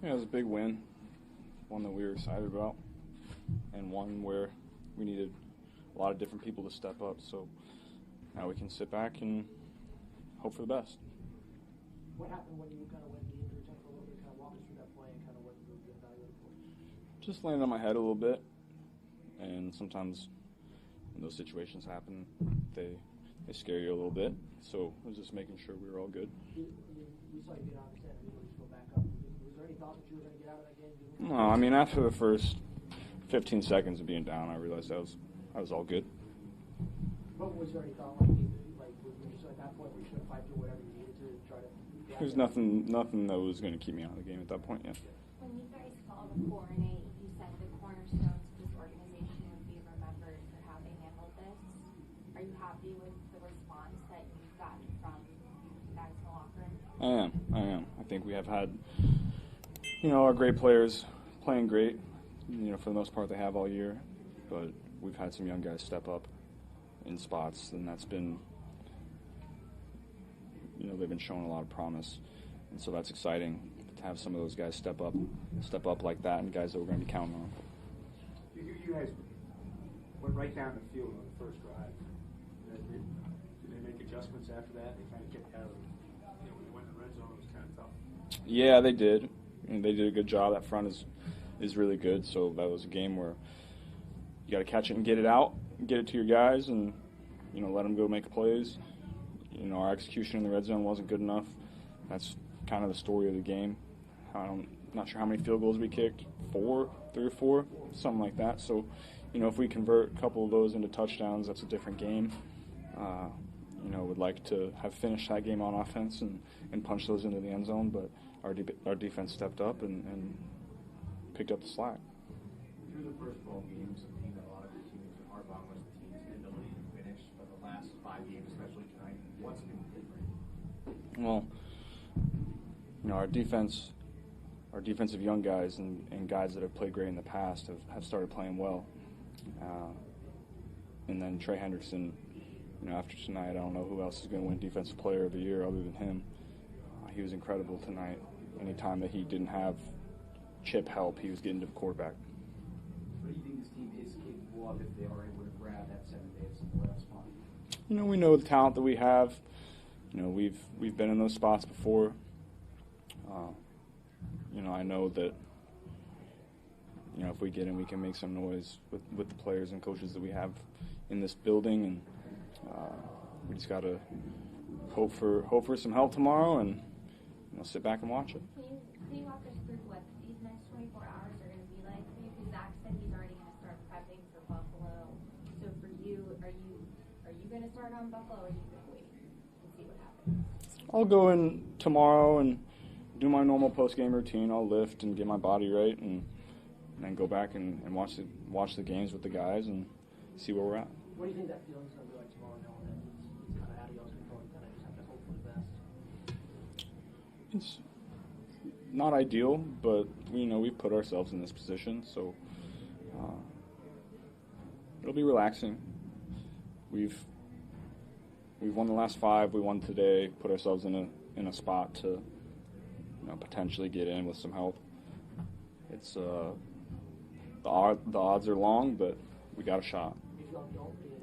Yeah, it was a big win, one that we were excited about, and one where we needed a lot of different people to step up. So now we can sit back and hope for the best. What happened when you kind of went to the injury time for a little bit? Kind of walk us through that play and kind of what you were getting evaluated for? Just landed on my head a little bit, and sometimes when those situations happen, they scare you a little bit. So I was just making sure we were all good. We saw you get out of the stand and you just go back up. Was there any thought that you were going to get out of that game? No, I mean, after the first 15 seconds of being down, I realized I was all good. What was there any thought when you at that point we should fight through whatever you needed to try to? There's nothing that was going to keep me out of the game at that point. Yeah. When you guys called the 4-8, you said the cornerstones of this organization would be remembered for having handled this. Are you happy with the response that you've gotten from you guys in the locker room? I am. I think we have had, our great players playing great. For the most part, they have all year, but we've had some young guys step up in spots, and that's been, they've been showing a lot of promise, and so that's exciting to have some of those guys step up like that, and guys that we're going to be counting on. You guys went right down the field on the first drive. Did they make adjustments after that? They kind of kept out of when they went in the red zone, it was kind of tough. Yeah, they did. And they did a good job. That front is really good. So that was a game where you got to catch it and get it out, get it to your guys, and let them go make plays. Our execution in the red zone wasn't good enough. That's kind of the story of the game. I'm not sure how many field goals we kicked, 3 or 4, something like that. So, if we convert a couple of those into touchdowns, that's a different game. Would like to have finished that game on offense and punch those into the end zone, but our defense stepped up and picked up the slack. Through the first 12 games, a team that a lot of the teams are wrong with the team's inability to finish, but the last 5 games, especially tonight, what's been different? Well, our defensive young guys and guys that have played great in the past have started playing well. And then Trey Hendrickson, after tonight, I don't know who else is going to win Defensive Player of the Year other than him. He was incredible tonight. Anytime that he didn't have chip help, he was getting to the quarterback. What do you think this team is capable of if they are able to grab that 7th day at some playoff spot? We know the talent that we have. We've been in those spots before. I know that if we get in, we can make some noise with the players and coaches that we have in this building, and we just got to hope for some help tomorrow and sit back and watch it. Can you walk us through what these next 24 hours are going to be like for you? Because Zach said he's already going to start prepping for Buffalo. So for you, are you going to start on Buffalo, or are you going to wait and see what happens? I'll go in tomorrow and do my normal post-game routine. I'll lift and get my body right, and then go back and watch the games with the guys and see where we're at. What do you think that feeling's going to be like tomorrow, knowing that it's kind of out of y'all's control? You kind of just have to hope for the best. It's not ideal, but we've put ourselves in this position, so it'll be relaxing. We've won the last 5. We won today. Put ourselves in a spot to potentially get in with some help. It's the odds are long, but we got a shot. If y'all don't get in,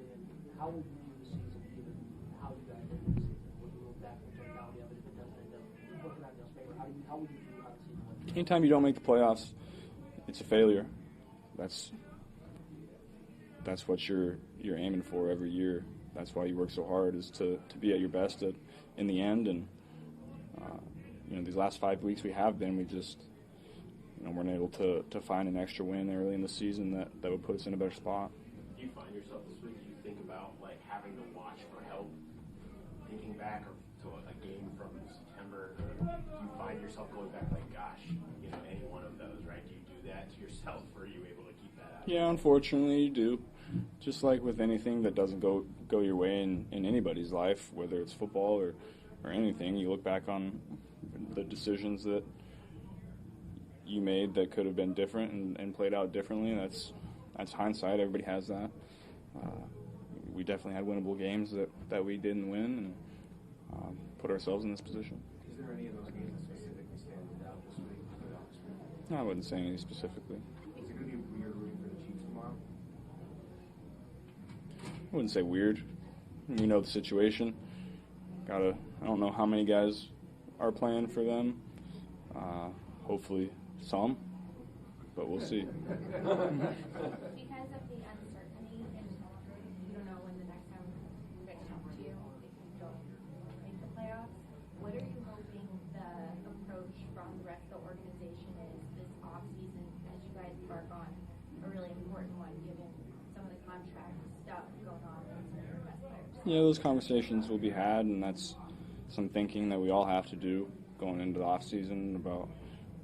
how would you view the season, given how you guys did the season? When you look back and totality of it, if it doesn't end up working out in y'all's favor, how would you view how the season went? Anytime you don't make the playoffs, it's a failure. That's what you're aiming for every year. That's why you work so hard, is to be at your best in the end. And these last 5 weeks we just weren't able to find an extra win early in the season that would put us in a better spot. Do you find yourself this week, do you think about having to watch for help, thinking back to a game from September? Do you find yourself going back gosh, any one of those, right? Do you do that to yourself, or are you able to keep that out? Yeah, unfortunately you do. Just like with anything that doesn't go your way in anybody's life, whether it's football or anything, you look back on the decisions that you made that could have been different and played out differently. That's hindsight. Everybody has that. We definitely had winnable games that we didn't win and put ourselves in this position. Is there any of those games that specifically stand out this week? I wouldn't say anything specifically. Is it going to be weird rooting for the Chiefs tomorrow? I wouldn't say weird. We know the situation. I don't know how many guys are playing for them. Hopefully some, but we'll see. Because of the uncertainty, and you don't know when the next time we're going to talk to you if you don't make the playoffs, what are you hoping the approach from the rest of the organization is this offseason as you guys embark on a really important one given some of the contract stuff going on with some of your best players? Yeah, those conversations will be had, and that's some thinking that we all have to do going into the off season about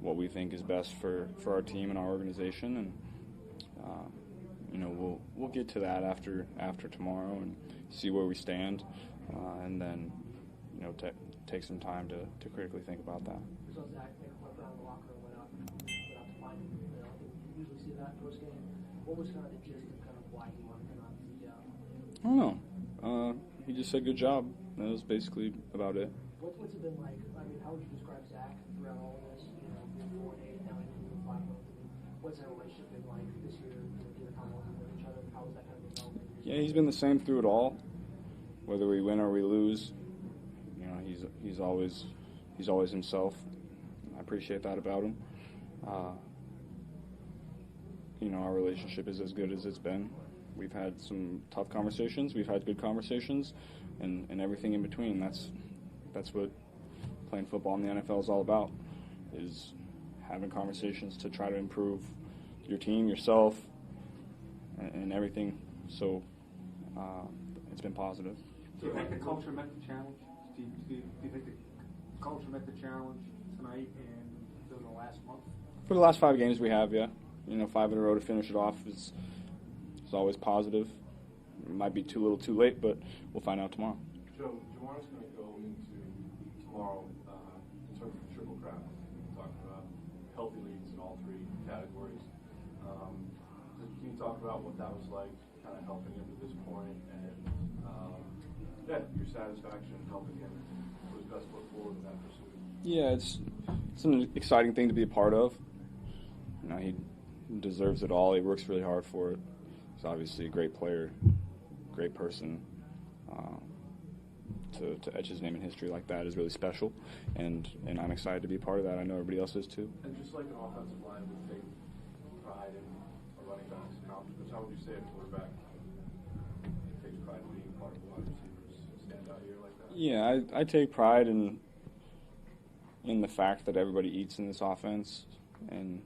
what we think is best for our team and our organization, and we'll get to that after tomorrow and see where we stand, and then take some time to critically think about that. So Zach went down the locker room, went out to find him. I think you usually see that post game. What was kind of the gist of kind of why he wanted to not see? I don't know. He just said good job. That was basically about it. What's it been like? I mean, how would you describe Zach throughout all of this? 4-8, now into 5 months. What's that relationship been like this year? Given how long we've known each other, how has that kind of developed? Yeah, he's been the same through it all. Whether we win or we lose, he's always himself. I appreciate that about him. Our relationship is as good as it's been. We've had some tough conversations. We've had good conversations, and everything in between. That's what playing football in the NFL is all about. Is having conversations to try to improve your team, yourself, and everything. So it's been positive. Do you think the culture met the challenge? Do you think the culture met the challenge tonight and through the last month? For the last 5 games we have, yeah. 5 in a row to finish it off is always positive. It might be too little too late, but we'll find out tomorrow. Joe, Jamar's going to go into tomorrow in terms of the triple crown, talking about healthy leads in all 3 categories. Can you talk about what that was like, kind of helping him to this point, and your satisfaction in helping him put his best foot forward in that pursuit? Yeah, it's an exciting thing to be a part of. He deserves it all. He works really hard for it. He's obviously a great player, great person. To etch his name in history like that is really special, and I'm excited to be a part of that. I know everybody else is too. And just like an offensive line would take pride in a running back's accomplishments, how would you say a quarterback takes pride in being part of the wide receivers stand out here like that? Yeah, I take pride in the fact that everybody eats in this offense, and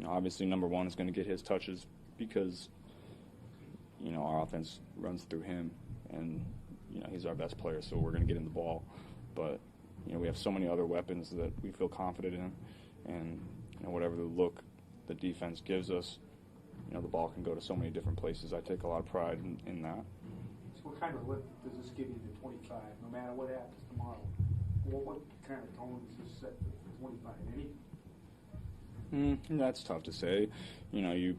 obviously number 1 is going to get his touches because our offense runs through him, and he's our best player, so we're going to get him the ball. But we have so many other weapons that we feel confident in, and whatever the look the defense gives us, the ball can go to so many different places. I take a lot of pride in that. So what kind of lift does this give you to 25, no matter what happens tomorrow? What kind of tone does this set for 25? Any? That's tough to say. You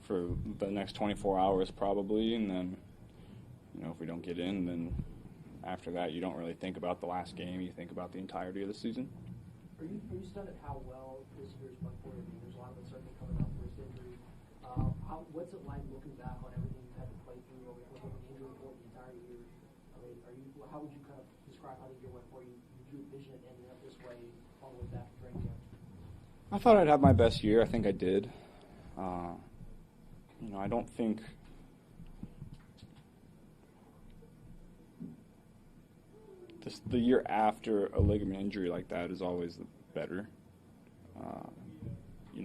for the next 24 hours probably, and then if we don't get in, then after that you don't really think about the last game. You think about the entirety of the season. Are you stunned at how well this year's went for you? I mean, there's a lot of uncertainty coming up for his injury. What's it like looking back on everything you've had to play through over the injury report the entire year? I mean, how would you kind of describe how the year went for you? Did you envision it ending up this way all the way back to training camp? I thought I'd have my best year. I think I did. I don't think the year after a ligament injury like that is always better.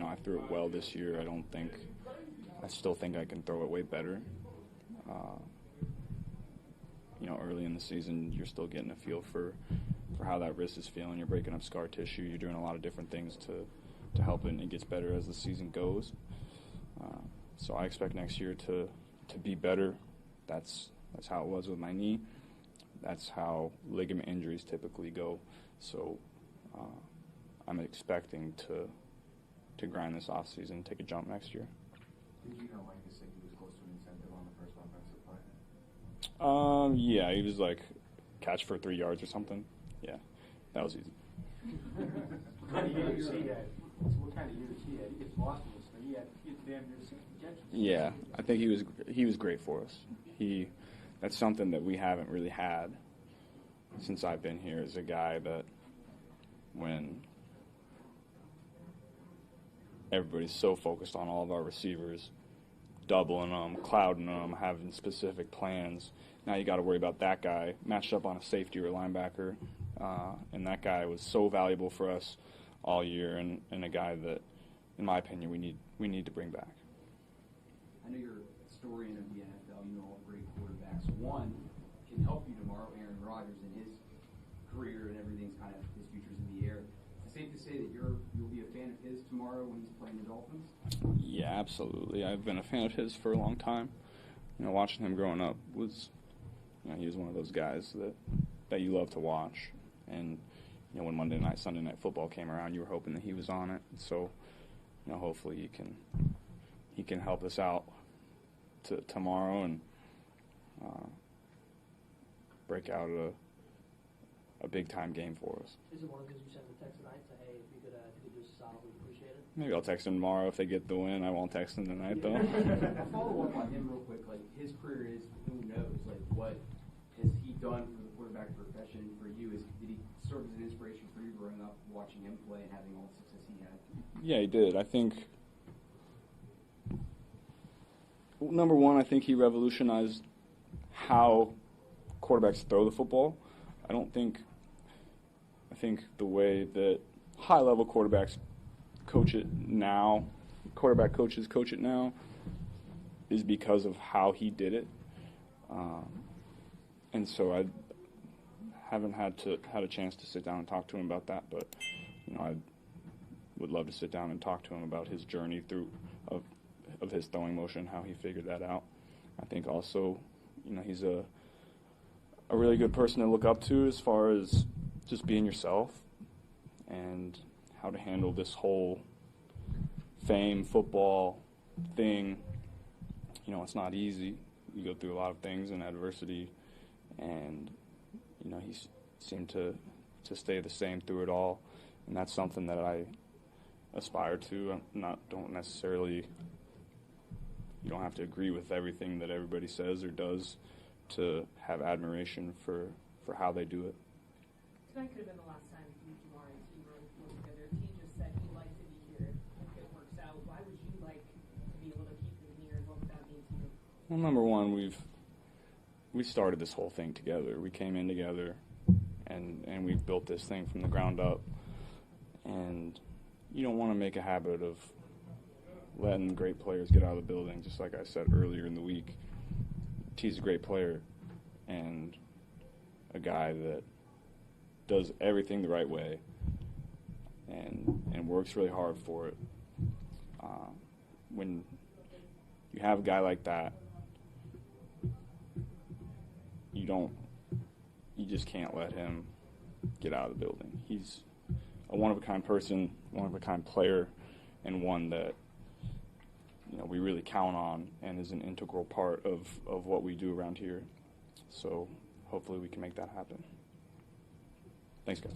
I threw it well this year. I still think I can throw it way better. Early in the season, you're still getting a feel for how that wrist is feeling. You're breaking up scar tissue. You're doing a lot of different things to help it, and it gets better as the season goes. So I expect next year to be better. That's how it was with my knee. That's how ligament injuries typically go. So I'm expecting to grind this off season, take a jump next year. Did you know when he said he was close to an incentive on the first offensive play? Yeah, he was like catch for 3 yards or something. Yeah, that was easy. What kind of years he had? What kind of years he had? He gets lost in this thing. He had damn near 6 catches. Yeah, I think he was great for us. That's something that we haven't really had since I've been here, is a guy that when everybody's so focused on all of our receivers, doubling them, clouding them, having specific plans, now you got to worry about that guy matched up on a safety or a linebacker, and that guy was so valuable for us all year, and a guy that, in my opinion, we need to bring back. I know you're a historian of the NFL. You know all the great quarterbacks. One can help you tomorrow, Aaron Rodgers, in his career and everything's kind of his future's in the air. Is it safe to say that you'll be a fan of his tomorrow when he's playing the Dolphins? Yeah, absolutely. I've been a fan of his for a long time. Watching him growing up was, he was one of those guys that you love to watch. And when Monday night, Sunday night football came around, you were hoping that he was on it. So, hopefully he can help us out tomorrow and break out a big time game for us. Is it one of those you send a text tonight? Say, hey, if you could do us a solid, we'd appreciate it. Maybe I'll text him tomorrow if they get the win. I won't text him tonight though. A follow up on him real quick. Like, his career is, who knows? Like, what has he done for the quarterback profession for you? Did he serve as an inspiration for you growing up, watching him play and having all the success he had? Yeah, he did. I think, number one, I think he revolutionized how quarterbacks throw the football. I think the way that high-level quarterbacks coach it now, quarterback coaches coach it now, is because of how he did it. And so I haven't had a chance to sit down and talk to him about that, but I would love to sit down and talk to him about his journey through of his throwing motion, how he figured that out. I think also, he's a really good person to look up to as far as just being yourself and how to handle this whole fame football thing. It's not easy. You go through a lot of things and adversity, and he seemed to stay the same through it all, and that's something that I aspire to. Don't necessarily, you don't have to agree with everything that everybody says or does to have admiration for how they do it. Tonight could have been the last time you, Jamar, and T were together. T just said he'd like to be here if it works out. Why would you like to be able to keep him here, and what would that mean to you? Well, number one, we started this whole thing together. We came in together, and we've built this thing from the ground up. And you don't want to make a habit of letting great players get out of the building, just like I said earlier in the week. T's a great player and a guy that does everything the right way and works really hard for it. When you have a guy like that, you just can't let him get out of the building. He's a one-of-a-kind person, one-of-a-kind player, and one that we really count on and is an integral part of what we do around here. So hopefully we can make that happen. Thanks, guys.